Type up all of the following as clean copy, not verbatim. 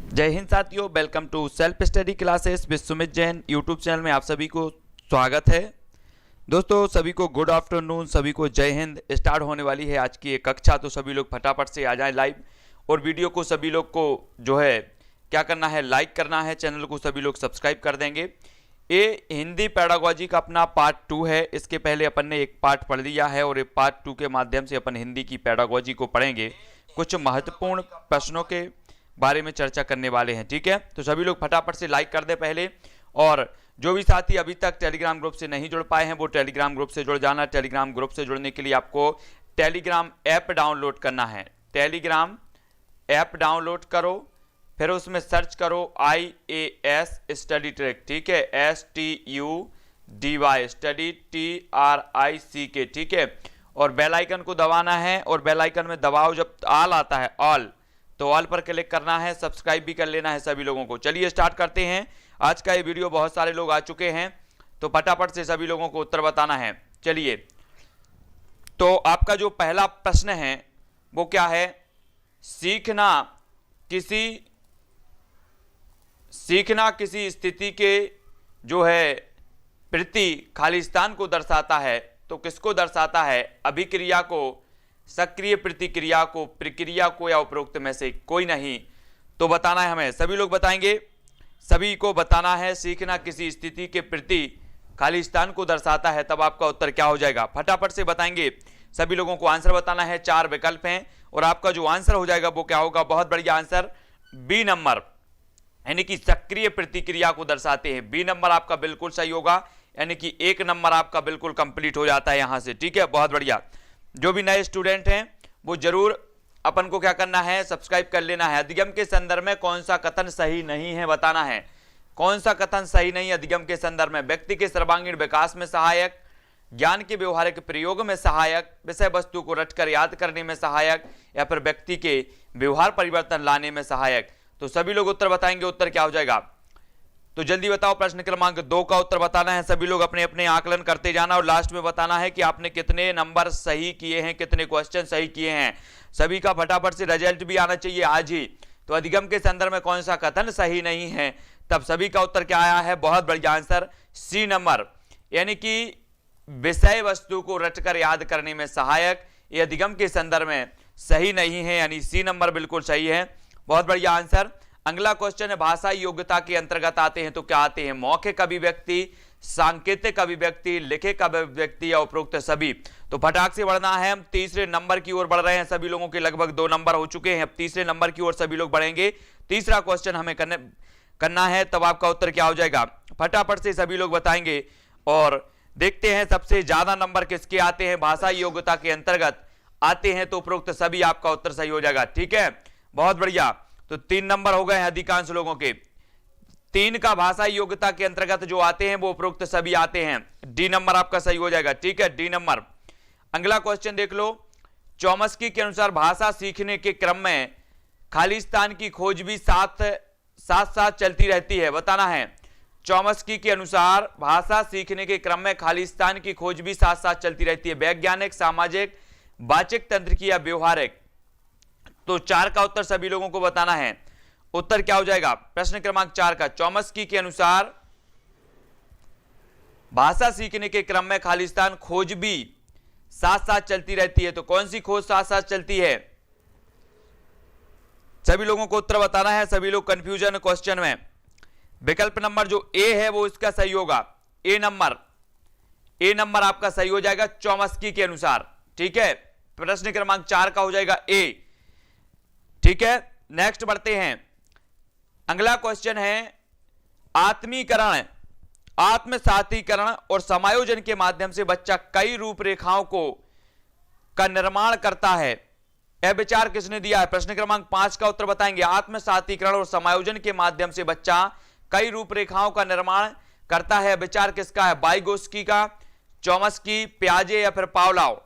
जय हिंद साथियों, welcome to self study classes with Sumit Jain YouTube channel में आप सभी को स्वागत है। दोस्तों सभी को गुड आफ्टरनून, सभी को जय हिंद। स्टार्ट होने वाली है आज की एक कक्षा, तो सभी लोग फटाफट से आ जाएं लाइव। और वीडियो को सभी लोग को जो है क्या करना है, लाइक करना है। चैनल को सभी लोग सब्सक्राइब कर देंगे। ये हिंदी पेडागोजी का अपना पार्ट 2 है। इसके पहले अपन ने एक पार्ट पढ़ लिया है और एक पार्ट 2 के माध्यम से अपन हिंदी की पेडागोजी को पढ़ेंगे। कुछ महत्वपूर्ण प्रश्नों के बारे में चर्चा करने वाले हैं, ठीक है। तो सभी लोग फटाफट से लाइक कर दे पहले। और जो भी साथी अभी तक टेलीग्राम ग्रुप से नहीं जुड़ पाए हैं वो टेलीग्राम ग्रुप से जुड़ जाना। टेलीग्राम ग्रुप से जुड़ने के लिए आपको टेलीग्राम ऐप डाउनलोड करना है। टेलीग्राम ऐप डाउनलोड करो, फिर उसमें सर्च करो IAS स्टडी ट्रैक, ठीक है। STUDY स्टडी TRICK, ठीक है। और बेल आइकन को दबाना है और बेल आइकन में दबाओ जब ऑल आता है, ऑल, तो ऑल पर क्लिक करना है। सब्सक्राइब भी कर लेना है सभी लोगों को। चलिए स्टार्ट करते हैं आज का ये वीडियो। बहुत सारे लोग आ चुके हैं तो फटाफट से सभी लोगों को उत्तर बताना है। चलिए, तो आपका जो पहला प्रश्न है वो क्या है? सीखना किसी स्थिति के जो है प्रति खालिस्तान को दर्शाता है, तो किसको दर्शाता है? अभिक्रिया को, सक्रिय प्रतिक्रिया को, प्रक्रिया को, या उपरोक्त में से कोई नहीं। तो बताना है हमें, सभी लोग बताएंगे। सभी को बताना है सीखना किसी स्थिति के प्रति खालिस्तान को दर्शाता है, तब आपका उत्तर क्या हो जाएगा? फटाफट से बताएंगे। सभी लोगों को आंसर बताना है। 4 विकल्प हैं और आपका जो आंसर हो जाएगा वो क्या होगा? बहुत बढ़िया आंसर, बी नंबर, यानी कि सक्रिय प्रतिक्रिया को दर्शाते हैं। बी नंबर आपका बिल्कुल सही होगा, यानी कि 1 नंबर आपका बिल्कुल कंप्लीट हो जाता है यहां से, ठीक है। बहुत बढ़िया। जो भी नए स्टूडेंट हैं वो जरूर अपन को क्या करना है, सब्सक्राइब कर लेना है। अधिगम के संदर्भ में कौन सा कथन सही नहीं है बताना है। कौन सा कथन सही नहीं अधिगम के संदर्भ में? व्यक्ति के सर्वांगीण विकास में सहायक, ज्ञान के व्यवहारिक प्रयोग में सहायक, विषय वस्तु को रटकर याद करने में सहायक, या फिर व्यक्ति के व्यवहार परिवर्तन लाने में सहायक। तो सभी लोग उत्तर बताएंगे। उत्तर क्या हो जाएगा? तो जल्दी बताओ। प्रश्न क्रमांक 2 का उत्तर बताना है। सभी लोग अपने अपने आकलन करते जाना और लास्ट में बताना है कि आपने कितने नंबर सही किए हैं, कितने क्वेश्चन सही किए हैं। सभी का फटाफट से रिजल्ट भी आना चाहिए आज ही। तो अधिगम के संदर्भ में कौन सा कथन सही नहीं है, तब सभी का उत्तर क्या आया है? बहुत बढ़िया आंसर, सी नंबर, यानी कि विषय वस्तु को रटकर याद करने में सहायक, ये अधिगम के संदर्भ में सही नहीं है, यानी सी नंबर बिल्कुल सही है। बहुत बढ़िया आंसर। अगला क्वेश्चन है, भाषा योग्यता के अंतर्गत आते हैं तो क्या आते हैं? मौखिक अभिव्यक्ति, सांकेतिक अभिव्यक्ति, लिखित अभिव्यक्ति, या उपरोक्त सभी। तो फटाक से बढ़ना है। हम तीसरे नंबर की ओर बढ़ रहे हैं। सभी लोगों के लगभग 2 नंबर हो चुके हैं। अब तीसरे नंबर की ओर सभी लोग बढ़ेंगे। तीसरा क्वेश्चन हमें करना है, तब आपका उत्तर क्या हो जाएगा? फटाफट से सभी लोग बताएंगे और देखते हैं सबसे ज्यादा नंबर किसके आते हैं। भाषा योग्यता के अंतर्गत आते हैं तो उपरोक्त सभी, आपका उत्तर सही हो जाएगा, ठीक है। बहुत बढ़िया। तो 3 नंबर हो गए हैं अधिकांश लोगों के। 3 का भाषा योग्यता के अंतर्गत जो आते हैं वो उपरोक्त सभी आते हैं। डी नंबर आपका सही हो जाएगा, ठीक है, डी नंबर। अगला क्वेश्चन देख लो। चॉम्स्की के अनुसार भाषा सीखने के क्रम में खालिस्तान की खोज भी साथ साथ चलती रहती है, बताना है। चॉम्स्की के अनुसार भाषा सीखने के क्रम में खालिस्तान की खोज भी साथ साथ चलती रहती है। वैज्ञानिक, सामाजिक, वाचिक तंत्र की, या व्यवहारिक। तो 4 का उत्तर सभी लोगों को बताना है। उत्तर क्या हो जाएगा प्रश्न क्रमांक 4 का? चॉम्स्की के अनुसार भाषा सीखने के क्रम में खालिस्तान खोज भी साथ साथ चलती रहती है। तो कौन सी खोज साथ साथ चलती है? सभी लोगों को उत्तर बताना है। सभी लोग कंफ्यूजन क्वेश्चन में। विकल्प नंबर जो ए है वो इसका सही होगा। ए नंबर आपका सही हो जाएगा चॉम्स्की के अनुसार, ठीक है। प्रश्न क्रमांक 4 का हो जाएगा ए, ठीक है। नेक्स्ट बढ़ते हैं। अगला क्वेश्चन है, आत्मीकरण, आत्मसातीकरण और समायोजन के माध्यम से बच्चा कई रूपरेखाओं का निर्माण करता है। यह विचार किसने दिया है? प्रश्न क्रमांक 5 का उत्तर बताएंगे। आत्मसातीकरण और समायोजन के माध्यम से बच्चा कई रूपरेखाओं का निर्माण करता है। विचार किसका है? वाइगोत्स्की का, चॉम्स्की, पियाजे, या फिर पावलोव।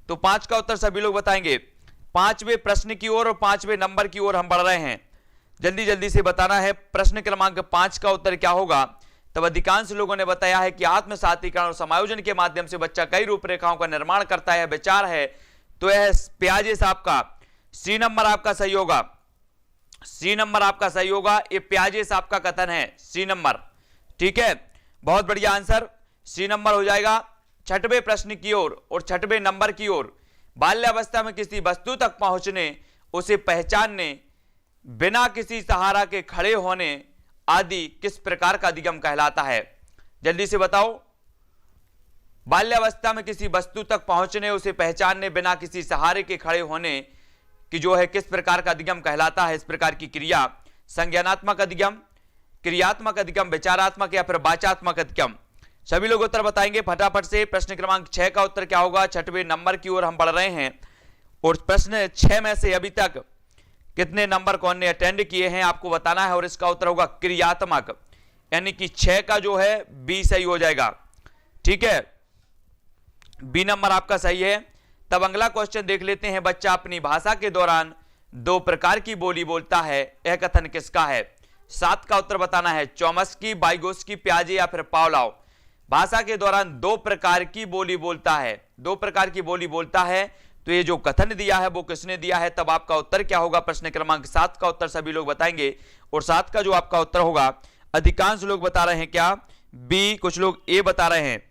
तो 5 का उत्तर सभी लोग बताएंगे। 5वें प्रश्न की ओर और 5वें नंबर की ओर हम बढ़ रहे हैं। जल्दी जल्दी से बताना है। प्रश्न क्रमांक 5 का उत्तर क्या होगा? तब अधिकांश लोगों ने बताया है कि आत्मसातीकरण और समायोजन के माध्यम से बच्चा कई रूपरेखाओं का निर्माण करता है, विचार है। तो यह पियाजे साहब का सी नंबर आपका सही होगा। सी नंबर आपका सही होगा। ये प्याजेस आपका कथन है, सी नंबर। ठीक है, बहुत बढ़िया आंसर, सी नंबर हो जाएगा। छठवें प्रश्न की ओर और छठवें नंबर की ओर, बाल्यावस्था में किसी वस्तु तक पहुंचने, उसे पहचानने, बिना किसी सहारा के खड़े होने आदि किस प्रकार का अधिगम कहलाता है? जल्दी से बताओ। बाल्यावस्था में किसी वस्तु तक पहुंचने, उसे पहचानने, बिना किसी सहारे के खड़े होने कि जो है किस प्रकार का अधिगम कहलाता है? इस प्रकार की क्रिया संज्ञानात्मक अधिगम, क्रियात्मक अधिगम, विचारात्मक या फिर वाचात्मक अधिगम? सभी लोग उत्तर बताएंगे फटाफट से। प्रश्न क्रमांक 6 का उत्तर क्या होगा? छठवें नंबर की ओर हम बढ़ रहे हैं और प्रश्न 6 में से अभी तक कितने नंबर कौन ने अटेंड किए हैं आपको बताना है और इसका उत्तर होगा क्रियात्मक, यानी कि 6 का जो है बी सही हो जाएगा। ठीक है, बी नंबर आपका सही है। तब अगला क्वेश्चन देख लेते हैं। बच्चा अपनी भाषा के दौरान 2 प्रकार की बोली बोलता है, यह कथन किसका है? 7 का उत्तर बताना है। चॉम्स्की, वाइगोत्स्की, पियाजे या फिर पावलोव? भाषा के दौरान 2 प्रकार की बोली बोलता है, 2 प्रकार की बोली बोलता है, तो ये जो कथन दिया है वो किसने दिया है? तब आपका उत्तर क्या होगा? प्रश्न क्रमांक 7 का उत्तर सभी लोग बताएंगे और 7 का जो आपका उत्तर होगा, अधिकांश लोग बता रहे हैं क्या? बी, कुछ लोग ए बता रहे हैं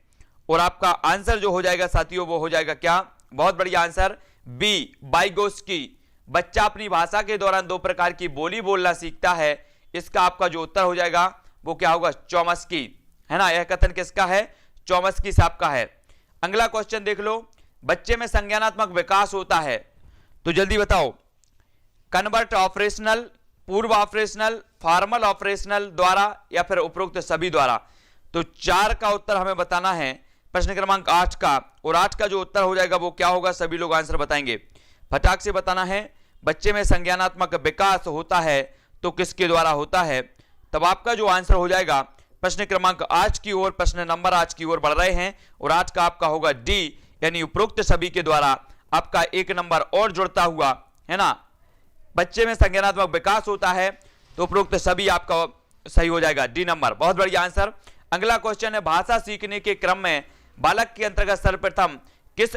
और आपका आंसर जो हो जाएगा साथियों वो हो जाएगा क्या? बहुत बढ़िया आंसर, बी, वाइगोत्स्की। बच्चा अपनी भाषा के दौरान 2 प्रकार की बोली बोलना सीखता है, इसका आपका जो उत्तर हो जाएगा वो क्या होगा? चॉम्स्की, है ना। यह कथन किसका है? चॉम्स्की साहब का है। अगला क्वेश्चन देख लो। बच्चे में संज्ञानात्मक विकास होता है, तो जल्दी बताओ। कन्वर्ट ऑपरेशनल, पूर्व ऑपरेशनल, फॉर्मल ऑपरेशनल द्वारा या फिर उपरोक्त सभी द्वारा? तो 4 का उत्तर हमें बताना है प्रश्न क्रमांक 8 का, और 8 का जो उत्तर हो जाएगा वो क्या होगा? सभी लोग आंसर बताएंगे, फटाक से बताना है। बच्चे में संज्ञानात्मक विकास होता है तो किसके द्वारा होता है? तब आपका जो आंसर हो जाएगा प्रश्न क्रमांक 8 की ओर, प्रश्न नंबर 8 की ओर बढ़ रहे हैं और 8 का आपका होगा डी, यानी उपरोक्त सभी के द्वारा। आपका 1 नंबर और जुड़ता हुआ, है ना। बच्चे में संज्ञानात्मक विकास होता है तो उपरोक्त सभी आपका सही हो जाएगा, डी नंबर। बहुत बढ़िया आंसर। अगला क्वेश्चन है, भाषा सीखने के क्रम में बालक के अंतर्गत सर्वप्रथम किस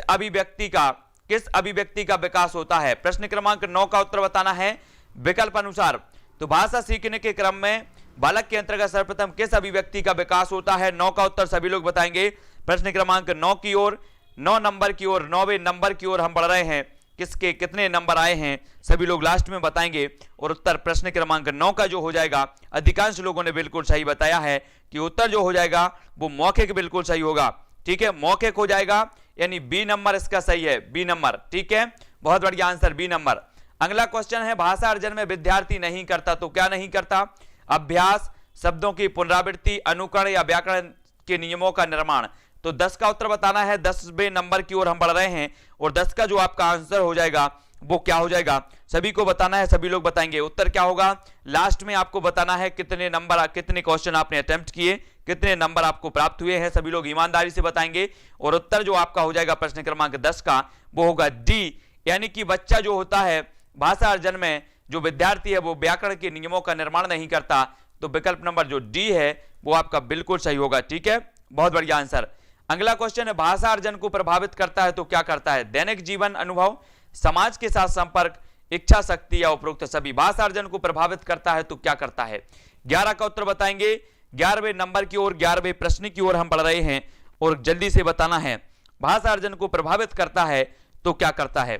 अभिव्यक्ति का विकास होता है? प्रश्न क्रमांक 9 का उत्तर बताना है विकल्प अनुसार। तो भाषा सीखने के क्रम में बालक के अंतर्गत सर्वप्रथम किस अभिव्यक्ति का विकास होता है? 9 का उत्तर सभी लोग बताएंगे। प्रश्न क्रमांक 9 की ओर, 9 नंबर की ओर, 9वें नंबर की ओर हम बढ़ रहे हैं। किसके कितने नंबर आए हैं सभी लोग लास्ट में बताएंगे और उत्तर प्रश्न क्रमांक 9 का जो हो जाएगा, अधिकांश लोगों ने बिल्कुल सही बताया है कि उत्तर जो हो जाएगा वो मौखिक बिल्कुल सही होगा। ठीक है, मौखिक हो जाएगा, यानी बी नंबर इसका सही है, बी नंबर। ठीक है, बहुत बढ़िया आंसर, बी नंबर। अगला क्वेश्चन है, भाषा अर्जन में विद्यार्थी नहीं करता तो क्या नहीं करता? अभ्यास, शब्दों की पुनरावृत्ति, अनुकरण या व्याकरण के नियमों का निर्माण? तो 10 का उत्तर बताना है। 10वें नंबर की ओर हम बढ़ रहे हैं और 10 का जो आपका आंसर हो जाएगा वो क्या हो जाएगा? सभी को बताना है, सभी लोग बताएंगे। उत्तर क्या होगा? लास्ट में आपको बताना है कितने नंबर, कितने क्वेश्चन आपने अटेम्प्ट किए, कितने नंबर आपको प्राप्त हुए हैं, सभी लोग ईमानदारी से बताएंगे और उत्तर जो आपका हो जाएगा प्रश्न क्रमांक 10 का वो होगा डी, यानी कि बच्चा जो होता है भाषा अर्जन में, जो विद्यार्थी है वो व्याकरण के नियमों का निर्माण नहीं करता। तो विकल्प नंबर जो डी है वो आपका बिल्कुल सही होगा। ठीक है, बहुत बढ़िया आंसर। अगला क्वेश्चन है, भाषा अर्जन को प्रभावित करता है तो क्या करता है? दैनिक जीवन अनुभव, समाज के साथ संपर्क, इच्छा शक्ति या उपरोक्त सभी? भाषा अर्जन को प्रभावित करता है तो क्या करता है? 11 का उत्तर बताएंगे। 11वें नंबर की ओर, 11वें प्रश्न की ओर हम बढ़ रहे हैं और जल्दी से बताना है भाषा अर्जन को प्रभावित करता है तो क्या करता है?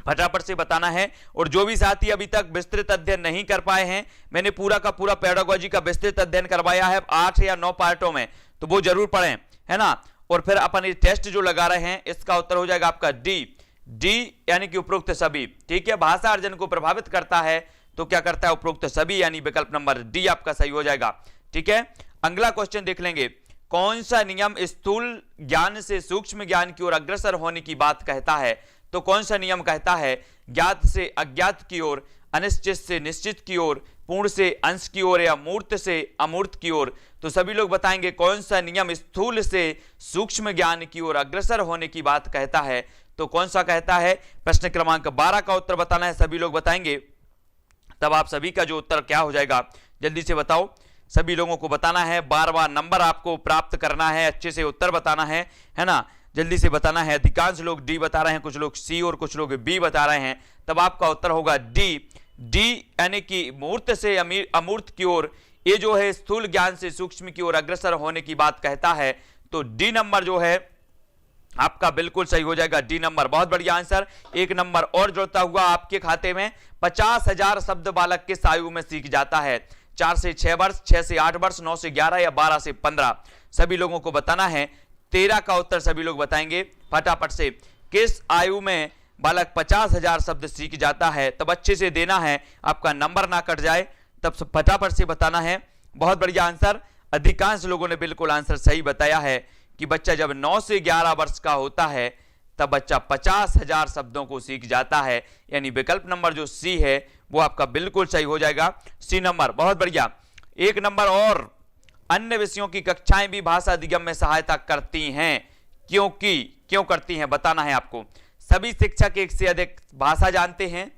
फटाफट से बताना है। और जो भी साथी अभी तक विस्तृत अध्ययन नहीं कर पाए हैं, मैंने पूरा का पूरा पेडागोजी का विस्तृत अध्ययन करवाया है 8 या 9 पार्टों में, तो वो जरूर पढ़ें, है ना। और फिर अपन ये टेस्ट जो लगा रहे हैं इसका उत्तर हो जाएगा आपका डी, यानी कि उपरोक्त सभी। ठीक है, भाषा अर्जन को प्रभावित करता है तो क्या करता है? उपरोक्त सभी, यानी विकल्प नंबर डी आपका सही हो जाएगा। ठीक है, अगला क्वेश्चन देख लेंगे। कौन सा नियम स्थूल ज्ञान से सूक्ष्म ज्ञान की ओर अग्रसर होने की बात कहता है? तो कौन सा नियम कहता है ज्ञात से अज्ञात की ओर, अनिश्चित से निश्चित की ओर, पूर्ण से अंश की ओर या मूर्त से अमूर्त की ओर? तो सभी लोग बताएंगे कौन सा नियम स्थूल से सूक्ष्म ज्ञान की ओर अग्रसर होने की बात कहता है? तो कौन सा कहता है? प्रश्न क्रमांक 12 का उत्तर बताना है, सभी लोग बताएंगे। तब आप सभी का जो उत्तर क्या हो जाएगा जल्दी से बताओ, सभी लोगों को बताना है। 12वां नंबर आपको प्राप्त करना है, अच्छे से उत्तर बताना है ना, जल्दी से बताना है। अधिकांश लोग डी बता रहे हैं, कुछ लोग सी और कुछ लोग बी बता रहे हैं। तब आपका उत्तर होगा डी, डी यानी कि मूर्त से अमूर्त की ओर, ये जो है स्थूल ज्ञान से सूक्ष्म की ओर अग्रसर होने की बात कहता है। तो डी नंबर जो है आपका बिल्कुल सही हो जाएगा, डी नंबर। बहुत बढ़िया आंसर। एक नंबर और जुड़ता हुआ आपके खाते में। 50,000 शब्द बालक किस आयु में सीख जाता है? 4 से 6 वर्ष, 6 से 8 वर्ष, 9 से 11 या 12 से 15? सभी लोगों को बताना है। 13 का उत्तर सभी लोग बताएंगे फटाफट से। किस आयु में बालक 50,000 शब्द सीख जाता है? तब अच्छे से देना है, आपका नंबर ना कट जाए, तब फटाफट से बताना है। बहुत बढ़िया आंसर। अधिकांश लोगों ने बिल्कुल आंसर सही बताया है कि बच्चा जब 9 से 11 वर्ष का होता है तब बच्चा 50,000 शब्दों को सीख जाता है। यानी विकल्प नंबर जो सी है वो आपका बिल्कुल सही हो जाएगा, सी नंबर। बहुत बढ़िया। एक नंबर और, अन्य विषयों की कक्षाएं भी भाषा अधिगम में सहायता करती हैं, क्योंकि क्यों करती हैं बताना है आपको। सभी शिक्षक एक से अधिक भाषा जानते हैं।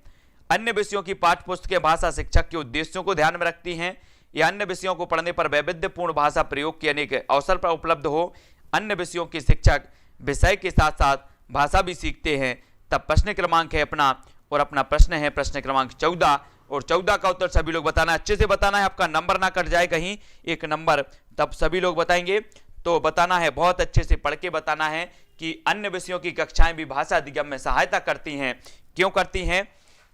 अन्य विषयों की पाठ्यपुस्तकें भाषा शिक्षक के उद्देश्यों को ध्यान में रखती हैं, या अन्य विषयों को पढ़ने पर वैविध्यपूर्ण भाषा प्रयोग के अनेक अवसर पर उपलब्ध हो। अन्य विषयों के शिक्षक विषय के साथ साथ भाषा भी सीखते हैं। तब प्रश्न क्रमांक है अपना, और अपना प्रश्न है प्रश्न क्रमांक 14, और 14 का उत्तर सभी लोग बताना है। अच्छे से बताना है, आपका नंबर ना कट जाए कहीं, एक नंबर, तब सभी लोग बताएंगे। तो बताना है, बहुत अच्छे से पढ़ के बताना है कि अन्य विषयों की कक्षाएं भी भाषा अधिगम में सहायता करती हैं। क्यों करती हैं?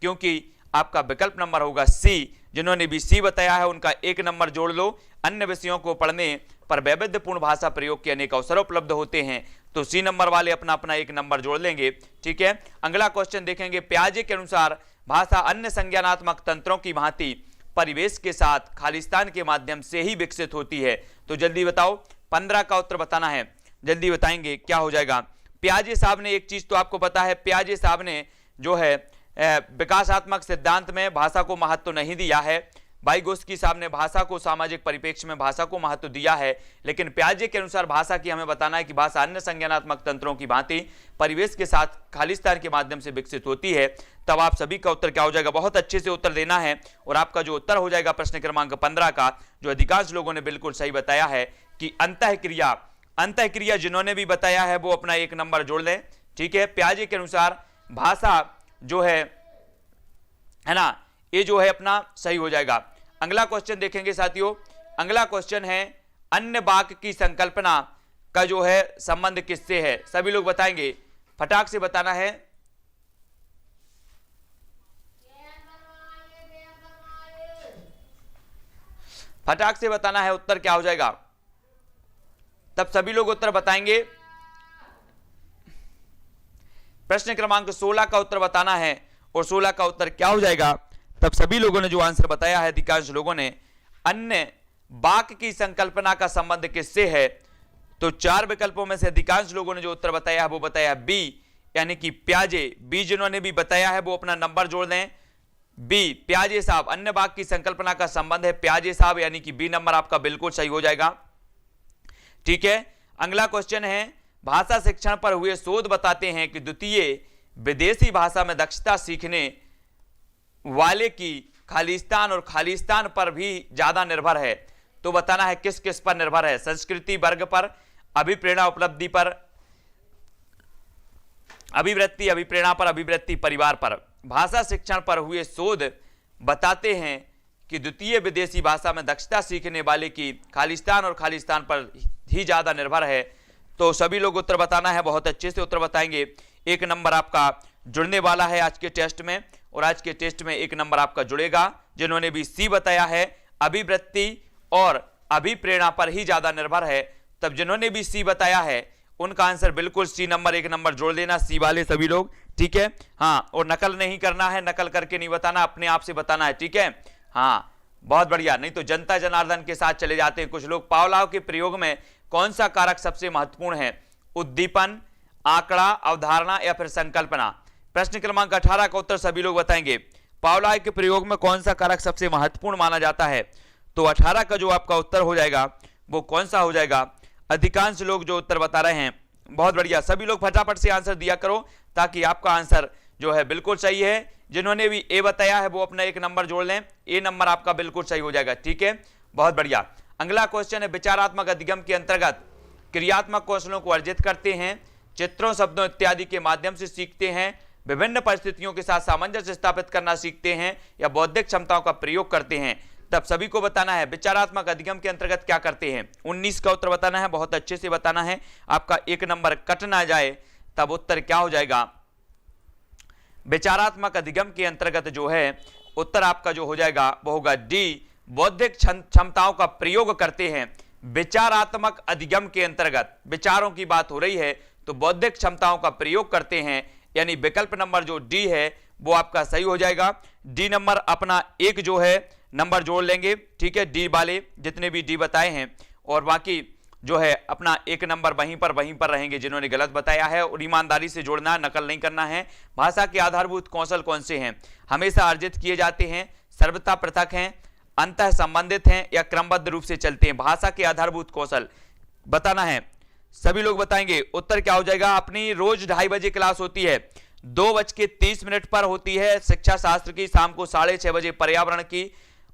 क्योंकि आपका विकल्प नंबर होगा सी। जिन्होंने भी सी बताया है उनका एक नंबर जोड़ लो। अन्य विषयों को पढ़ने पर वैविध्यपूर्ण भाषा प्रयोग के अनेक अवसर उपलब्ध होते हैं। तो सी नंबर वाले अपना अपना एक नंबर जोड़ लेंगे। ठीक है, अगला क्वेश्चन देखेंगे। पियाजे के अनुसार भाषा अन्य संज्ञानात्मक तंत्रों की भांति परिवेश के साथ खालिस्तान के माध्यम से ही विकसित होती है। तो जल्दी बताओ, 15 का उत्तर बताना है, जल्दी बताएंगे क्या हो जाएगा। पियाजे साहब ने एक चीज तो आपको पता है, पियाजे साहब ने जो है विकासात्मक सिद्धांत में भाषा को महत्व नहीं दिया है। वाइगोस्की साहब ने भाषा को सामाजिक परिप्रेक्ष्य में भाषा को महत्व दिया है, लेकिन पियाजे के अनुसार भाषा की हमें बताना है कि भाषा अन्य संज्ञानात्मक तंत्रों की भांति परिवेश के साथ खालिस्तान के माध्यम से विकसित होती है। तब आप सभी का उत्तर क्या हो जाएगा? बहुत अच्छे से उत्तर देना है, और आपका जो उत्तर हो जाएगा प्रश्न क्रमांक 15 का, जो अधिकांश लोगों ने बिल्कुल सही बताया है कि अंतःक्रिया। अंतःक्रिया जिन्होंने भी बताया है वो अपना एक नंबर जोड़ लें। ठीक है, पियाजे के अनुसार भाषा जो है ना, ये जो है अपना सही हो जाएगा। अगला क्वेश्चन देखेंगे साथियों। अगला क्वेश्चन है, अन्य वाक्य की संकल्पना का जो है संबंध किससे है? सभी लोग बताएंगे, फटाक से बताना है। फटाक से बताना है, उत्तर क्या हो जाएगा, तब सभी लोग उत्तर बताएंगे। प्रश्न क्रमांक 16 का उत्तर बताना है, और 16 का उत्तर क्या हो जाएगा, तब सभी लोगों ने जो आंसर बताया है, अधिकांश लोगों ने, अन्य वाक्य की संकल्पना का संबंध किससे है? तो 4 विकल्पों में से अधिकांश लोगों ने जो उत्तर बताया है वो बताया बी, यानी कि पियाजे। बी जिन्होंने भी बताया है वो अपना नंबर जोड़ दें। बी, पियाजे साहब, अन्य वाक्य की संकल्पना का संबंध है पियाजे साहब, यानी कि बी नंबर आपका बिल्कुल सही हो जाएगा। ठीक है, अगला क्वेश्चन है, भाषा शिक्षण पर हुए शोध बताते हैं कि द्वितीय विदेशी भाषा में दक्षता सीखने वाले की खालिस्तान और खालिस्तान पर भी ज्यादा निर्भर है। तो बताना है किस किस पर निर्भर है? संस्कृति वर्ग पर, अभिप्रेरणा उपलब्धि पर, अभिवृत्ति अभिप्रेरणा पर, अभिवृत्ति परिवार पर। भाषा शिक्षण पर हुए शोध बताते हैं कि द्वितीय विदेशी भाषा में दक्षता सीखने वाले की खालिस्तान और खालिस्तान पर ही ज्यादा निर्भर है। तो सभी लोग उत्तर बताना है, बहुत अच्छे से उत्तर बताएंगे। एक नंबर आपका जुड़ने वाला है आज के टेस्ट में, और आज के टेस्ट में एक नंबर आपका जुड़ेगा। जिन्होंने भी सी बताया है, अभिवृत्ति और अभिप्रेरणा पर ही ज्यादा निर्भर है, तब जिन्होंने भी सी बताया है उनका आंसर बिल्कुल सी नंबर, एक नंबर जोड़ लेना, सी वाले सभी लोग। ठीक है, हाँ, और नकल नहीं करना है, नकल करके नहीं बताना, अपने आप से बताना है। ठीक है, हाँ, बहुत बढ़िया। नहीं तो जनता जनार्दन के साथ चले जाते हैं कुछ लोग। पावलोव के प्रयोग में कौन सा कारक सबसे महत्वपूर्ण है? उद्दीपन, आंकड़ा, अवधारणा या फिर संकल्पना? प्रश्न क्रमांक 18 का उत्तर सभी लोग बताएंगे। पावलोव के प्रयोग में कौन सा कारक सबसे महत्वपूर्ण माना जाता है? तो 18 का जो आपका उत्तर हो जाएगा वो कौन सा हो जाएगा? अधिकांश लोग जो उत्तर बता रहे हैं, बहुत बढ़िया। सभी लोग फटाफट से आंसर दिया करो ताकि आपका आंसर जो है बिल्कुल सही है। जिन्होंने भी ए बताया है वो अपना एक नंबर जोड़ लें, ए नंबर आपका बिल्कुल सही हो जाएगा। ठीक है, बहुत बढ़िया। अगला क्वेश्चन है, विचारात्मक अधिगम के अंतर्गत क्रियात्मक कौशलों को अर्जित करते हैं, चित्रों, शब्दों इत्यादि के माध्यम से सीखते हैं, विभिन्न परिस्थितियों के साथ सामंजस्य स्थापित करना सीखते हैं या बौद्धिक क्षमताओं का प्रयोग करते हैं, तब सभी को बताना है विचारात्मक अधिगम के अंतर्गत क्या करते हैं। 19 का उत्तर बताना है, बहुत अच्छे से बताना है, आपका एक नंबर कट ना जाए, तब उत्तर क्या हो जाएगा, विचारात्मक अधिगम के अंतर्गत जो है उत्तर आपका जो हो जाएगा वो होगा डी, बौद्धिक क्षमताओं का प्रयोग करते हैं। विचारात्मक अधिगम के अंतर्गत विचारों की बात हो रही है तो बौद्धिक क्षमताओं का प्रयोग करते हैं, यानी विकल्प नंबर जो डी है वो आपका सही हो जाएगा। डी नंबर अपना एक जो है नंबर जोड़ लेंगे, ठीक है, डी वाले जितने भी डी बताए हैं, और बाकी जो है अपना एक नंबर वहीं पर रहेंगे जिन्होंने गलत बताया है, और ईमानदारी से जोड़ना है, नकल नहीं करना है। भाषा के आधारभूत कौशल कौन से हैं, हमेशा अर्जित किए जाते हैं, सर्वथा पृथक हैं, अंतः संबंधित हैं या क्रमबद्ध रूप से चलते हैं। भाषा के आधारभूत कौशल बताना है, सभी लोग बताएंगे। उत्तर क्या हो जाएगा, अपनी रोज 2:30 बजे क्लास होती है, 2:30 पर होती है शिक्षा शास्त्र की, शाम को 6:30 बजे पर्यावरण की,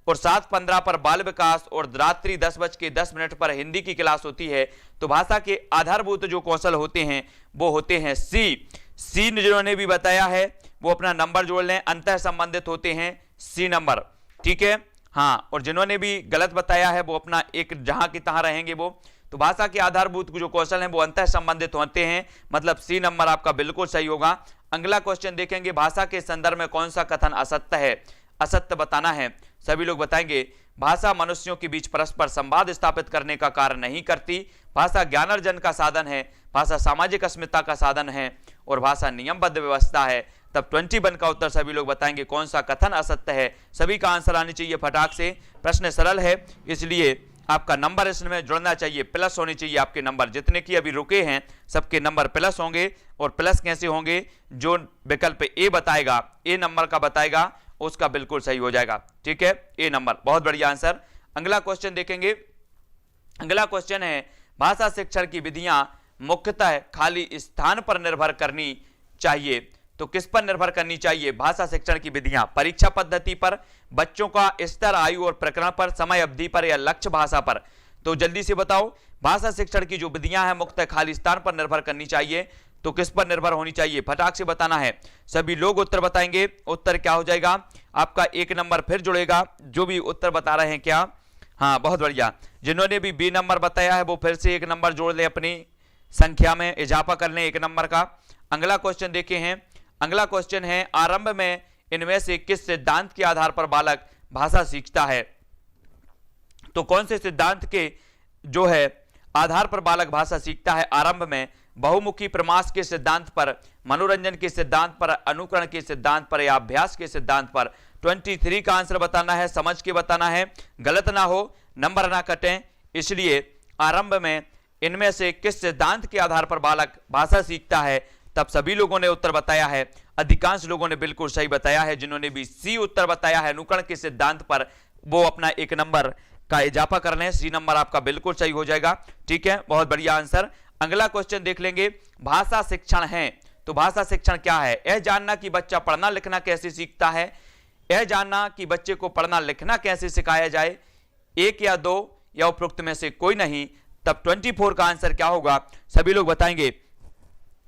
और 7:15 पर बाल विकास, और रात्रि 10:10 पर हिंदी की क्लास होती है। तो भाषा के आधारभूत जो कौशल होते हैं वो होते हैं सी। जिन्होंने भी बताया है वो अपना नंबर जोड़ लें, अंतः संबंधित होते हैं सी नंबर, ठीक है। हाँ, और जिन्होंने भी गलत बताया है वो अपना एक जहां की तहां रहेंगे वो। तो भाषा के आधारभूत जो कौशल हैं वो अंतः संबंधित होते हैं, मतलब सी नंबर आपका बिल्कुल सही होगा। अगला क्वेश्चन देखेंगे, भाषा के संदर्भ में कौन सा कथन असत्य है, असत्य बताना है, सभी लोग बताएंगे। भाषा मनुष्यों के बीच परस्पर संवाद स्थापित करने का कार्य नहीं करती, भाषा ज्ञानार्जन का साधन है, भाषा सामाजिक अस्मिता का साधन है, और भाषा नियमबद्ध व्यवस्था है। तब 21 का उत्तर सभी लोग बताएंगे कौन सा कथन असत्य है। सभी का आंसर आने चाहिए फटाक से, प्रश्न सरल है इसलिए आपका नंबर इसमें जुड़ना चाहिए, प्लस होने चाहिए आपके नंबर, जितने की अभी रुके हैं सबके नंबर प्लस होंगे। और प्लस कैसे होंगे, जो विकल्प ए बताएगा, ए नंबर का बताएगा, उसका बिल्कुल सही हो जाएगा, ठीक है, ए नंबर, बहुत बढ़िया आंसर। अगला क्वेश्चन देखेंगे, अगला क्वेश्चन है, भाषा शिक्षण की विधियां मुख्यतः खाली स्थान पर निर्भर करनी चाहिए, तो किस पर निर्भर करनी चाहिए भाषा शिक्षण की विधियां, परीक्षा पद्धति पर, बच्चों का स्तर, आयु और प्रकरण पर, समय अवधि पर, या लक्ष्य भाषा पर। तो जल्दी से बताओ, भाषा शिक्षण की जो विधियां हैं मुख्यतः खाली स्थान पर निर्भर करनी चाहिए, तो किस पर निर्भर होनी चाहिए, फटाक से बताना है, सभी लोग उत्तर बताएंगे। उत्तर क्या हो जाएगा आपका, एक नंबर फिर जुड़ेगा, जो भी उत्तर बता रहे हैं क्या, हाँ बहुत बढ़िया। जिन्होंने भी बी नंबर बताया है वो फिर से एक नंबर जोड़ ले, अपनी संख्या में इजाफा कर लें एक नंबर का। अगला क्वेश्चन देखे हैं, अगला क्वेश्चन है, आरंभ में इनमें से किस सिद्धांत के आधार पर बालक भाषा सीखता है, तो कौन से सिद्धांत के जो है आधार पर बालक भाषा सीखता है आरंभ में, बहुमुखी प्रमास के सिद्धांत पर, मनोरंजन के सिद्धांत पर, अनुकरण के सिद्धांत पर, या अभ्यास के सिद्धांत पर। 23 का आंसर बताना है, समझ के बताना है, गलत ना हो, नंबर ना कटें, इसलिए आरंभ में इनमें से किस सिद्धांत के आधार पर बालक भाषा सीखता है, तब सभी लोगों ने उत्तर बताया है, अधिकांश लोगों ने बिल्कुल सही बताया है। जिन्होंने भी सी उत्तर बताया है अनुकरण के सिद्धांत पर, वो अपना एक नंबर का इजाफा कर लें, सी नंबर आपका बिल्कुल सही हो जाएगा, ठीक है, बहुत बढ़िया आंसर। अगला क्वेश्चन देख लेंगे, भाषा शिक्षण है, तो भाषा शिक्षण क्या है, यह जानना कि बच्चा पढ़ना लिखना कैसे सीखता है, यह जानना कि बच्चे को पढ़ना लिखना कैसे सिखाया जाए, एक या दो या उपरोक्त में से कोई नहीं। तब 24 का आंसर क्या होगा, सभी लोग बताएंगे,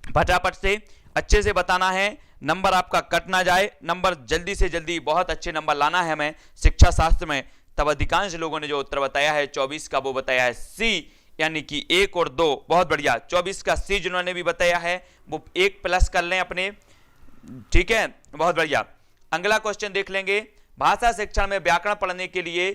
फटाफट से अच्छे से बताना है, नंबर आपका कट ना जाए, नंबर जल्दी से जल्दी बहुत अच्छे नंबर लाना है हमें शिक्षा शास्त्र में। तब अधिकांश लोगों ने जो उत्तर बताया है 24 का वो बताया है सी, यानी कि 1 और 2, बहुत बढ़िया। 24 का सी जिन्होंने भी बताया है वो 1 प्लस कर लें अपने, ठीक है, बहुत बढ़िया। अगला क्वेश्चन देख लेंगे, भाषा शिक्षण में व्याकरण पढ़ने के लिए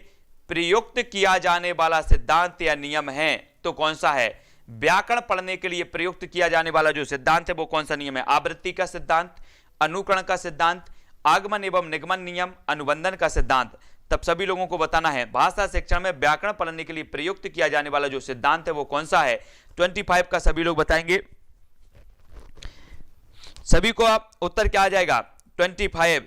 प्रयुक्त किया जाने वाला सिद्धांत या नियम है, तो कौन सा है, व्याकरण पढ़ने के लिए प्रयुक्त किया जाने वाला जो सिद्धांत है वो कौन सा नियम है, आवृत्ति का सिद्धांत, अनुकरण का सिद्धांत, आगमन एवं निगमन नियम, अनुबंधन का सिद्धांत। तब सभी लोगों को बताना है, भाषा शिक्षण में व्याकरण पढ़ने के लिए प्रयुक्त किया जाने वाला जो सिद्धांत है वो कौन सा है। 25 का सभी लोग बताएंगे, सभी को आप उत्तर क्या आ जाएगा, 25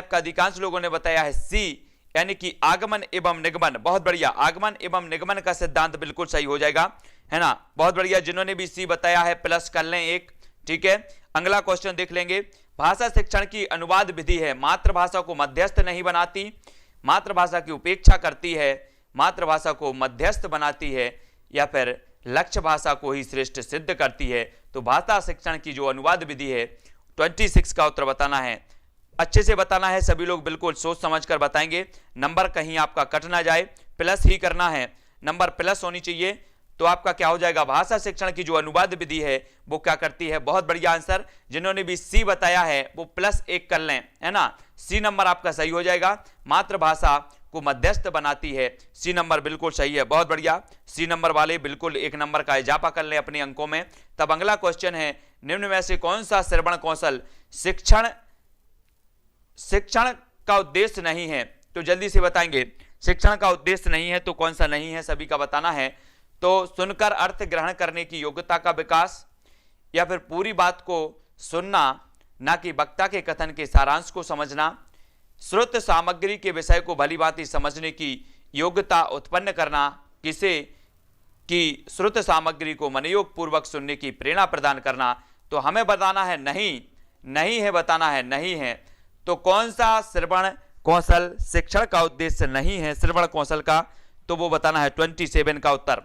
का अधिकांश लोगों ने बताया है सी, यानी कि आगमन एवं निगमन, बहुत बढ़िया, आगमन एवं निगमन का सिद्धांत बिल्कुल सही हो जाएगा, है ना, बहुत बढ़िया। जिन्होंने भी सी बताया है प्लस कर लें 1, ठीक है। अगला क्वेश्चन देख लेंगे, भाषा शिक्षण की अनुवाद विधि है, मातृभाषा को मध्यस्थ नहीं बनाती, मातृभाषा की उपेक्षा करती है, मातृभाषा को मध्यस्थ बनाती है, या फिर लक्ष्य भाषा को ही श्रेष्ठ सिद्ध करती है। तो भाषा शिक्षण की जो अनुवाद विधि है 26 का उत्तर बताना है। अच्छे से बताना है सभी लोग, बिल्कुल सोच समझकर बताएंगे, नंबर कहीं आपका कट ना जाए, प्लस ही करना है, नंबर प्लस होनी चाहिए। तो आपका क्या हो जाएगा, भाषा शिक्षण की जो अनुवाद विधि है वो क्या करती है, बहुत बढ़िया आंसर, जिन्होंने भी सी बताया है वो +1 कर लें, है ना, सी नंबर आपका सही हो जाएगा। मातृभाषा को मध्यस्थ बनाती है, सी नंबर बिल्कुल सही है, बहुत बढ़िया, सी नंबर वाले बिल्कुल 1 नंबर का इजाफा कर लें अपने अंकों में। तब अगला क्वेश्चन है, निम्न में से कौन सा श्रवण कौशल शिक्षण का उद्देश्य नहीं है, तो जल्दी से बताएंगे, शिक्षण का उद्देश्य नहीं है तो कौन सा नहीं है, सभी का बताना है। तो सुनकर अर्थ ग्रहण करने की योग्यता का विकास, या फिर पूरी बात को सुनना ना कि वक्ता के कथन के सारांश को समझना, श्रुत सामग्री के विषय को भलीभांति समझने की योग्यता उत्पन्न करना, किसे की श्रुत सामग्री को मनोयोग पूर्वक सुनने की प्रेरणा प्रदान करना। तो हमें बताना है नहीं, नहीं है बताना है, नहीं है। तो कौन सा श्रवण कौशल शिक्षण का उद्देश्य नहीं है श्रवण कौशल का, तो वो बताना है 27 का उत्तर।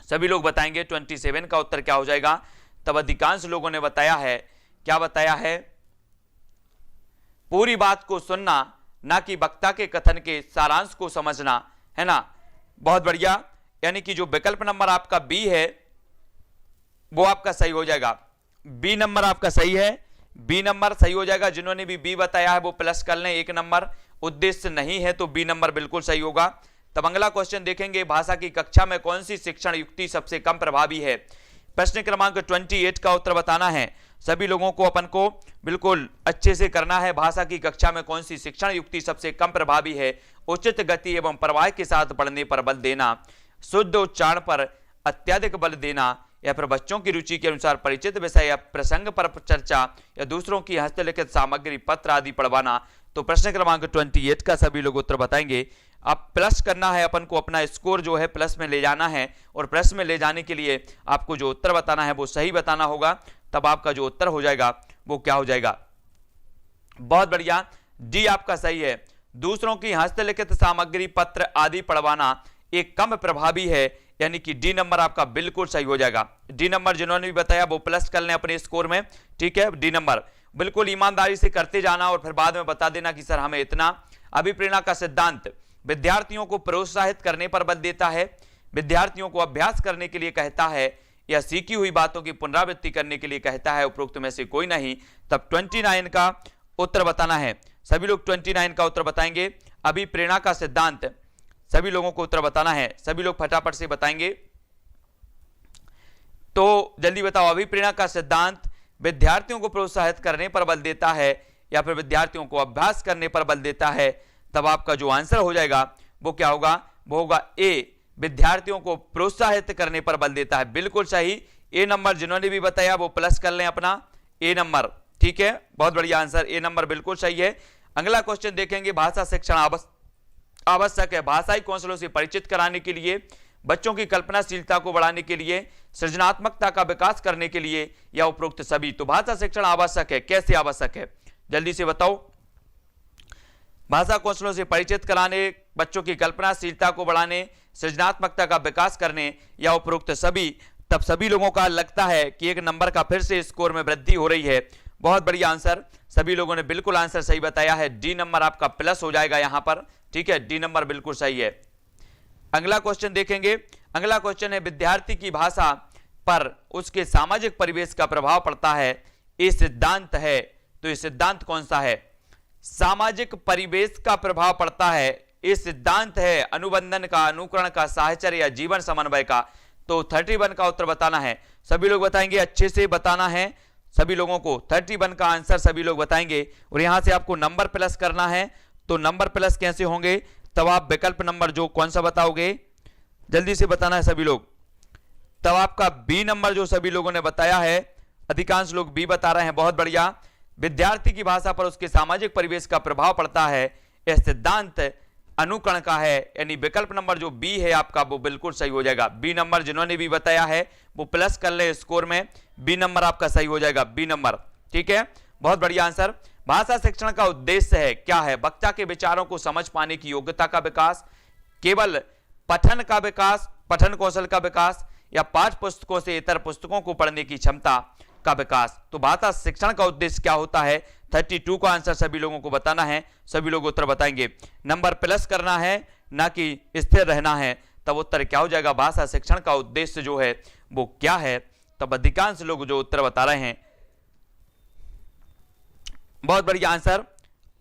सभी लोग बताएंगे 27 का उत्तर क्या हो जाएगा। तब अधिकांश लोगों ने बताया है, क्या बताया है, पूरी बात को सुनना ना कि वक्ता के कथन के सारांश को समझना, है ना, बहुत बढ़िया। यानी कि जो विकल्प नंबर आपका बी है वो आपका सही हो जाएगा, बी नंबर आपका सही है, बी नंबर सही हो जाएगा। जिन्होंने भी बी बताया है वो प्लस कर लें, 1 नंबर, उद्देश्य नहीं है तो बी नंबर बिल्कुल सही होगा। तब अगला क्वेश्चन देखेंगे, भाषा की कक्षा में कौन सी शिक्षण युक्ति सबसे कम प्रभावी है। प्रश्न क्रमांक 28 का उत्तर बताना है सभी लोगों को, अपन को बिल्कुल अच्छे से करना है। भाषा की कक्षा में कौन सी शिक्षण युक्ति सबसे कम प्रभावी है, उचित गति एवं प्रवाह के साथ पढ़ने पर बल देना, शुद्ध उच्चारण पर अत्यधिक बल देना, या फिर बच्चों की रुचि के अनुसार परिचित विषय या प्रसंग पर चर्चा, या दूसरों की हस्तलिखित सामग्री पत्र आदि पढ़वाना। तो प्रश्न क्रमांक 28 का सभी लोग उत्तर बताएंगे। आप प्लस करना है, अपन को अपना स्कोर जो है प्लस में ले जाना है, और प्लस में ले जाने के लिए आपको जो उत्तर बताना है वो सही बताना होगा। तब आपका जो उत्तर हो जाएगा वो क्या हो जाएगा, बहुत बढ़िया, डी आपका सही है। दूसरों की हस्तलिखित सामग्री पत्र आदि पढ़वाना एक कम प्रभावी है, यानी कि डी नंबर आपका बिल्कुल सही हो जाएगा। डी नंबर जिन्होंने भी बताया वो प्लस कर लें अपने स्कोर में, ठीक है। डी नंबर बिल्कुल ईमानदारी से करते जाना और फिर बाद में बता देना कि सर हमें इतना। अभिप्रेरणा का सिद्धांत विद्यार्थियों को प्रोत्साहित करने पर बल देता है, विद्यार्थियों को अभ्यास करने के लिए कहता है, या सीखी हुई बातों की पुनरावृत्ति करने के लिए कहता है, उपरोक्त में से कोई नहीं। तब 29 का उत्तर बताना है सभी लोग, 29 का उत्तर बताएंगे। अभिप्रेरणा का सिद्धांत सभी लोगों को उत्तर बताना है, सभी लोग फटाफट से बताएंगे, तो जल्दी बताओ। अभिप्रेरणा का सिद्धांत विद्यार्थियों को प्रोत्साहित करने पर बल देता है, या फिर विद्यार्थियों को अभ्यास करने पर बल देता है। तब आपका जो आंसर हो जाएगा वो क्या होगा, वो होगा ए, विद्यार्थियों को प्रोत्साहित करने पर बल देता है, बिल्कुल सही। ए नंबर जिन्होंने भी बताया वो प्लस कर लें अपना, ए नंबर, ठीक है, बहुत बढ़िया आंसर, ए नंबर बिल्कुल सही है। अगला क्वेश्चन देखेंगे, भाषा शिक्षण आवश्यक है भाषाई कौशलों से परिचित कराने के लिए, बच्चों की कल्पनाशीलता को बढ़ाने के लिए, सृजनात्मकता का विकास करने के लिए, या उपरोक्त सभी। तो भाषा शिक्षण आवश्यक है, कैसे आवश्यक है जल्दी से बताओ। भाषा कौशलों से परिचित कराने, बच्चों की कल्पनाशीलता को बढ़ाने, सृजनात्मकता का विकास करने, या उपरोक्त सभी। तब सभी लोगों का लगता है कि 1 नंबर का फिर से स्कोर में वृद्धि हो रही है, बहुत बढ़िया आंसर, सभी लोगों ने बिल्कुल आंसर सही बताया है। डी नंबर आपका प्लस हो जाएगा यहां पर, ठीक है, डी नंबर बिल्कुल सही है। अगला क्वेश्चन देखेंगे, अगला क्वेश्चन है, विद्यार्थी की भाषा पर उसके सामाजिक परिवेश का प्रभाव पड़ता है, ये सिद्धांत है। तो ये सिद्धांत कौन सा है, सामाजिक परिवेश का प्रभाव पड़ता है, ये सिद्धांत है अनुबंधन का, अनुकरण का, साहचर्य या जीवन समन्वय का। तो 31 का उत्तर बताना है, सभी लोग बताएंगे, अच्छे से बताना है सभी लोगों को। 31 का आंसर सभी लोग बताएंगे, और यहां से आपको नंबर प्लस करना है। तो नंबर प्लस कैसे होंगे, तब आप विकल्प नंबर जो कौन सा बताओगे, जल्दी से बताना है सभी लोग। तब आपका बी नंबर जो सभी लोगों ने बताया है, अधिकांश लोग बी बता रहे हैं, बहुत बढ़िया। विद्यार्थी की भाषा पर उसके सामाजिक परिवेश का प्रभाव पड़ता है, यह सिद्धांत अनुकरण का है, यानी विकल्प नंबर जो बी है आपका वो बिल्कुल सही हो जाएगा। बी नंबर जिन्होंने भी बताया है वो प्लस कर ले स्कोर में, बी नंबर आपका सही हो जाएगा, बी नंबर, ठीक है, बहुत बढ़िया आंसर। भाषा शिक्षण का उद्देश्य है क्या है, वक्ता के विचारों को समझ पाने की योग्यता का विकास, केवल पठन का विकास, पठन कौशल का विकास, या पाठ्य पुस्तकों से इतर पुस्तकों को पढ़ने की क्षमता, का विकास। तो भाषा शिक्षण का उद्देश्य क्या होता है? 32 का आंसर सभी लोगों को बताना है, सभी लोग उत्तर बताएंगे। नंबर प्लस करना है ना कि स्थिर रहना है, तब उत्तर क्या हो जाएगा? भाषा शिक्षण का उद्देश्य जो है वो क्या है? तब अधिकांश लोग जो उत्तर बता रहे हैं, बहुत बढ़िया आंसर,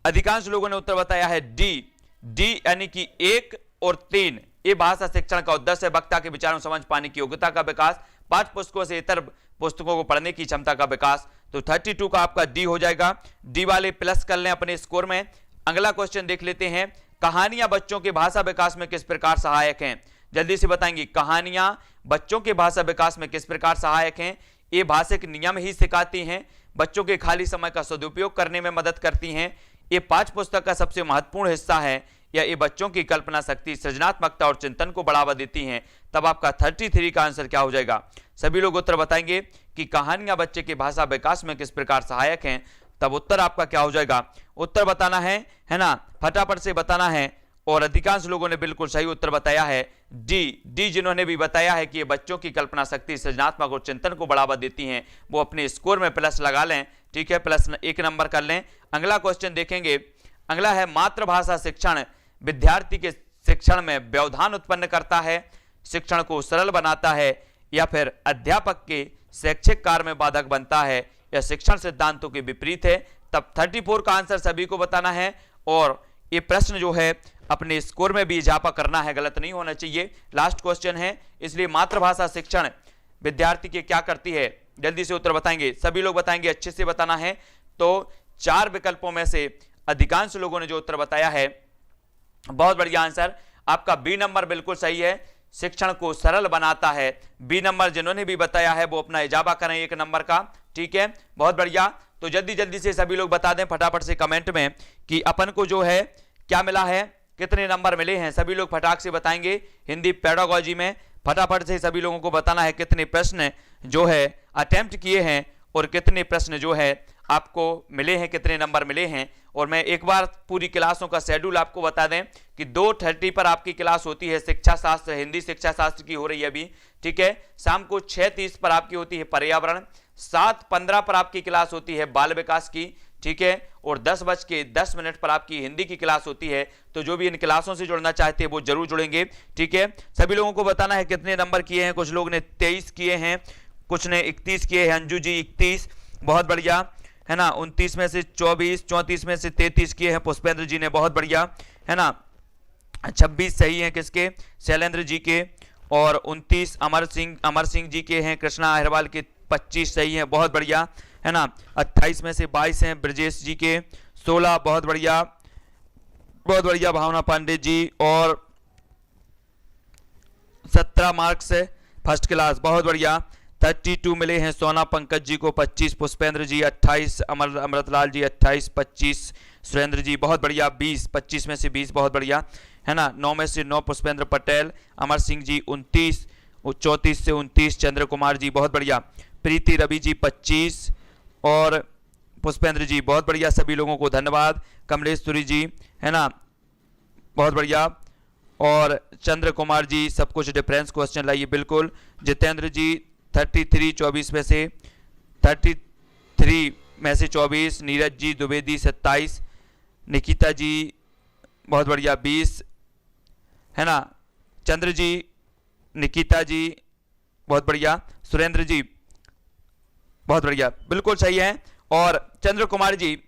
अधिकांश लोगों ने उत्तर बताया है डी यानी कि 1 और 3। ये भाषा शिक्षण का उद्देश्य है। वक्ता के विचारों समझ पाने की योग्यता का विकास, पाठ्य पुस्तकों से इतर पुस्तकों को पढ़ने की क्षमता का विकास। तो 32 का आपका डी हो जाएगा। डी वाले प्लस कर लें अपने स्कोर में। अगला क्वेश्चन देख लेते हैं, कहानियां बच्चों के भाषा विकास में किस प्रकार सहायक हैं? जल्दी से बताएंगे, कहानियां बच्चों के भाषा विकास में किस प्रकार सहायक हैं? ये भाषिक नियम ही सिखाती हैं, बच्चों के खाली समय का सदुपयोग करने में मदद करती हैं, ये पाठ्य पुस्तक का सबसे महत्वपूर्ण हिस्सा है, या ये बच्चों की कल्पना शक्ति, सृजनात्मकता और चिंतन को बढ़ावा देती हैं। तब आपका 33 का आंसर क्या हो जाएगा? सभी लोग उत्तर बताएंगे कि कहानियां बच्चे के भाषा विकास में किस प्रकार सहायक हैं। तब उत्तर आपका क्या हो जाएगा? उत्तर बताना है ना, फटाफट से बताना है। और अधिकांश लोगों ने बिल्कुल सही उत्तर बताया है डी। जिन्होंने भी बताया है कि ये बच्चों की कल्पना शक्ति, सृजनात्मक और चिंतन को बढ़ावा देती हैं, वो अपने स्कोर में प्लस लगा लें। ठीक है, प्लस 1 नंबर कर लें। अगला क्वेश्चन देखेंगे, अगला है, मातृभाषा शिक्षण विद्यार्थी के शिक्षण में व्यवधान उत्पन्न करता है, शिक्षण को सरल बनाता है, या फिर अध्यापक के शैक्षिक कार्य में बाधक बनता है, या शिक्षण सिद्धांतों के विपरीत है। तब 34 का आंसर सभी को बताना है। और ये प्रश्न जो है अपने स्कोर में भी इजाफा करना है, गलत नहीं होना चाहिए। लास्ट क्वेश्चन है, इसलिए मातृभाषा शिक्षण विद्यार्थी के क्या करती है? जल्दी से उत्तर बताएंगे, सभी लोग बताएंगे, अच्छे से बताना है। तो 4 विकल्पों में से अधिकांश लोगों ने जो उत्तर बताया है, बहुत बढ़िया आंसर आपका बी नंबर बिल्कुल सही है, शिक्षण को सरल बनाता है। बी नंबर जिन्होंने भी बताया है वो अपना इजाफा करें 1 नंबर का। ठीक है, बहुत बढ़िया। तो जल्दी जल्दी से सभी लोग बता दें फटाफट से कमेंट में कि अपन को जो है क्या मिला है, कितने नंबर मिले हैं। सभी लोग फटाक से बताएंगे। हिंदी पेडागोजी में फटाफट से सभी लोगों को बताना है कितने प्रश्न जो है अटेम्प्ट किए हैं और कितने प्रश्न जो है आपको मिले हैं, कितने नंबर मिले हैं। और मैं एक बार पूरी क्लासों का शेड्यूल आपको बता दें कि 2:30 पर आपकी क्लास होती है शिक्षा शास्त्र, हिंदी शिक्षा शास्त्र की हो रही है अभी। ठीक है, शाम को 6:30 पर आपकी होती है पर्यावरण, 7:15 पर आपकी क्लास होती है बाल विकास की। ठीक है, और 10:10 पर आपकी हिंदी की क्लास होती है। तो जो भी इन क्लासों से जुड़ना चाहते हैं वो जरूर जुड़ेंगे। ठीक है, सभी लोगों को बताना है कितने नंबर किए हैं। कुछ लोग ने 23 किए हैं, कुछ ने 31 किए हैं। अंजू जी 31, बहुत बढ़िया है ना। 29 में से 24, 34 में से 33 किए हैं पुष्पेंद्र जी ने, बहुत बढ़िया है ना। 26 सही है किसके? शैलेंद्र जी के। और 29 अमर सिंह जी के हैं। कृष्णा अहिरवाल के 25 सही है, बहुत बढ़िया है ना। 28 में से 22 हैं ब्रजेश जी के। 16 बहुत बढ़िया, बहुत बढ़िया भावना पांडे जी। और 17 मार्क्स है फर्स्ट क्लास, बहुत बढ़िया। 32 मिले हैं सोना पंकज जी को। 25 पुष्पेंद्र जी। 28 अमृतलाल जी। 28, 25 सुरेंद्र जी, बहुत बढ़िया। 20, 25 में से 20, बहुत बढ़िया है ना। 9 में से 9 पुष्पेंद्र पटेल। अमर सिंह जी 29, 34 से 29 चंद्र कुमार जी, बहुत बढ़िया। प्रीति रवि जी 25 और पुष्पेंद्र जी, बहुत बढ़िया। सभी लोगों को धन्यवाद। कमलेश्वरी जी है ना, बहुत बढ़िया। और चंद्र कुमार जी, सब कुछ डिफरेंस क्वेश्चन लाइए बिल्कुल। जितेंद्र जी 33, 24 में से 33 में से 24। नीरज जी द्विवेदी 27। निकिता जी बहुत बढ़िया 20 है ना। चंद्र जी, निकिता जी बहुत बढ़िया। सुरेंद्र जी बहुत बढ़िया, बिल्कुल सही है। और चंद्र कुमार जी,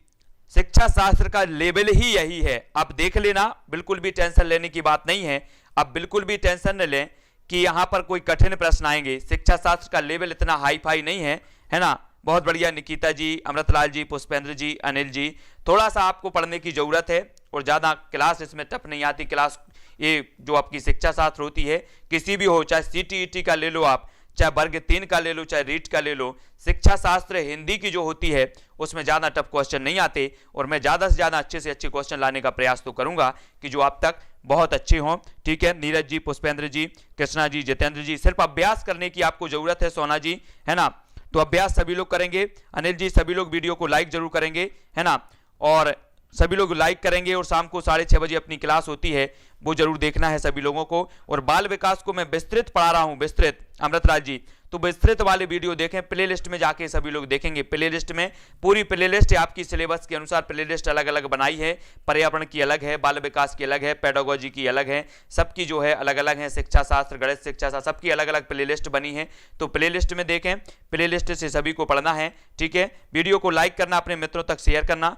शिक्षा शास्त्र का लेवल ही यही है, आप देख लेना, बिल्कुल भी टेंशन लेने की बात नहीं है। आप बिल्कुल भी टेंशन न लें कि यहां पर कोई कठिन प्रश्न आएंगे। शिक्षा शास्त्र का लेवल इतना हाई फाई नहीं है ना। बहुत बढ़िया निकिता जी, अमृतलाल जी, पुष्पेंद्र जी, अनिल जी। थोड़ा सा आपको पढ़ने की जरूरत है और ज्यादा क्लास इसमें टफ नहीं आती। क्लास ये जो आपकी शिक्षा शास्त्र होती है, किसी भी हो, चाहे CTET का ले लो आप, चाहे वर्ग 3 का ले लो, चाहे रीट का ले लो, शिक्षा शास्त्र हिंदी की जो होती है उसमें ज्यादा टफ क्वेश्चन नहीं आते। और मैं ज्यादा से ज्यादा अच्छे से अच्छे क्वेश्चन लाने का प्रयास तो करूंगा कि जो आप तक बहुत अच्छे हों। ठीक है, नीरज जी, पुष्पेंद्र जी, कृष्णा जी, जितेंद्र जी, सिर्फ अभ्यास करने की आपको जरूरत है। सोना जी है ना, तो अभ्यास सभी लोग करेंगे। अनिल जी, सभी लोग वीडियो को लाइक जरूर करेंगे है ना। और सभी लोग लाइक करेंगे और शाम को 6:30 बजे अपनी क्लास होती है, वो जरूर देखना है सभी लोगों को। और बाल विकास को मैं विस्तृत पढ़ा रहा हूं, विस्तृत, अमृतराज जी, तो विस्तृत वाले वीडियो देखें, प्लेलिस्ट में जाके सभी लोग देखेंगे। प्लेलिस्ट में पूरी प्लेलिस्ट आपकी सिलेबस के अनुसार प्लेलिस्ट अलग अलग बनाई है, पर्यावरण की अलग है, बाल विकास की अलग है, पेडागोजी की अलग है, सबकी जो है अलग अलग है, शिक्षा शास्त्र, गणित शिक्षा शास्त्र, सबकी अलग अलग प्लेलिस्ट बनी है। तो प्लेलिस्ट में देखें, प्लेलिस्ट से सभी को पढ़ना है, ठीक है। वीडियो को लाइक करना, अपने मित्रों तक शेयर करना।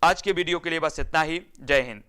आज के वीडियो के लिए बस इतना ही। जय हिंद।